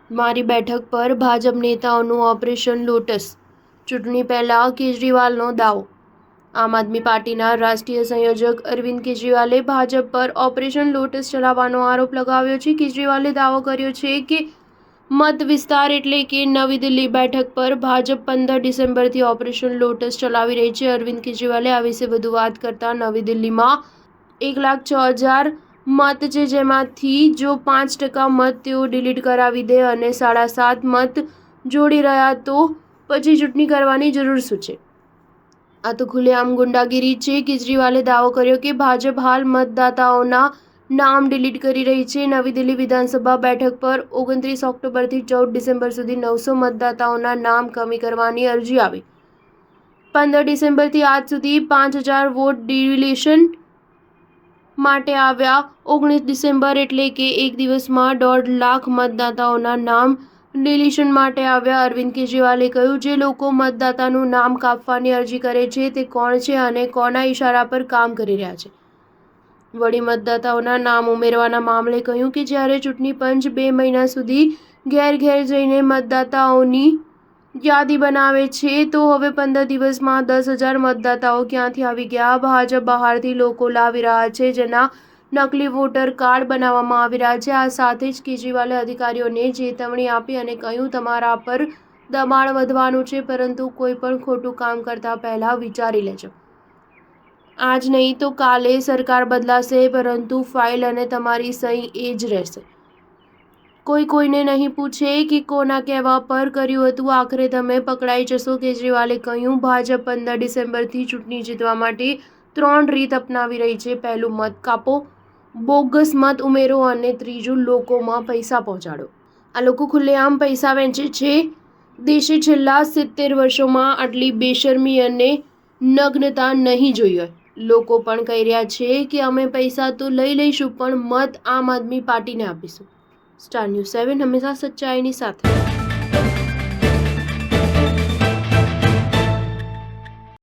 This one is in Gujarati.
મારી બેઠક પર ભાજપ નેતાઓનું ઓપરેશન લોટસ, ચૂંટણી પહેલા કેજરીવાલનો દાવો। આમ આદમી પાર્ટીના રાષ્ટ્રીય સંયોજક અરવિંદ કેજરીવાલે ભાજપ પર ઓપરેશન લોટસ ચલાવવાનો આરોપ લગાવ્યો છે। કેજરીવાલે દાવો કર્યો છે કે મત વિસ્તાર એટલે કે નવી દિલ્હી બેઠક પર ભાજપ 15 ડિસેમ્બરથી ઓપરેશન લોટસ ચલાવી રહી છે। અરવિંદ કેજરીવાલે આ વિશે વધુ વાત કરતા નવી દિલ્હીમાં 1,06,000 મત છે, જેમાંથી જો 5% મત તેઓ ડિલીટ કરાવી દે અને 7.5 મત જોડી રહ્યા તો પછી ચૂંટણી કરવાની જરૂર શું છે? આ તો ખુલ્લેઆમ ગુંડાગીરી છે। કેજરીવાલે દાવો કર્યો કે ભાજપ હાલ મતદાતાઓના નામ ડિલીટ કરી રહી છે। નવી દિલ્હી વિધાનસભા બેઠક પર 29 ઓક્ટોબરથી 14 ડિસેમ્બર સુધી 900 મતદાતાઓના નામ કમી કરવાની અરજી આવી। 15 ડિસેમ્બરથી આજ સુધી 5,000 વોટ ડિલિશન માટે આવ્યા। 19 ડિસેમ્બર એટલે કે એક દિવસમાં 1.5 લાખ મતદાતાઓના નામ ડિલિશન માટે આવ્યા। અરવિંદ કેજરીવાલે કહ્યું, જે લોકો મતદાતાનું નામ કાપવાની અરજી કરે છે તે કોણ છે અને કોના ઇશારા પર કામ કરી રહ્યા છે? વળી મતદાતાઓના નામ ઉમેરવાના મામલે કહ્યું કે જ્યારે ચૂંટણી પંચ 2 મહિના સુધી ઘેર ઘેર જઈને મતદાતાઓની યાદી બનાવે છે તો હવે 15 દિવસમાં 10,000 મતદાતાઓ ક્યાંથી આવી ગયા? ભાજપ બહારથી લોકો લાવી રહ્યા છે, જેના નકલી વોટર કાર્ડ બનાવવામાં આવી રહ્યા છે। આ સાથે જ કેજરીવાલે અધિકારીઓને ચેતવણી આપી અને કહ્યું, તમારા પર દબાણ વધવાનું છે, પરંતુ કોઈ પણ ખોટું કામ કરતા પહેલા વિચારી લેજો। આજ નહીં તો કાલે સરકાર બદલાશે, પરંતુ ફાઇલ અને તમારી સહી એ જ રહેશે। કોઈ કોઈને નહીં પૂછે કે કોના કહેવા પર કર્યું હતું, આખરે તમે પકડાઈ જશો। કેજરીવાલે કહ્યું, ભાજપ 15 ડિસેમ્બરથી ચૂંટણી જીતવા માટે 3 રીત અપનાવી રહી છે। પહેલું, મત કાપો, બોગસ મત ઉમેરો અને ત્રીજું, લોકોમાં પૈસા પહોંચાડો। આ લોકો ખુલ્લેઆમ પૈસા વહેંચે છે। દેશે છેલ્લા 70 વર્ષોમાં આટલી બેશરમી અને નગ્નતા નહીં જોઈ હોય। લોકો પણ કહી રહ્યા છે કે અમે પૈસા તો લઈ લઈશું, પણ મત આમ આદમી પાર્ટીને આપીશું। સ્ટાર ન્યૂઝ 7 હંમેશા સચ્ચાઈની સાથે।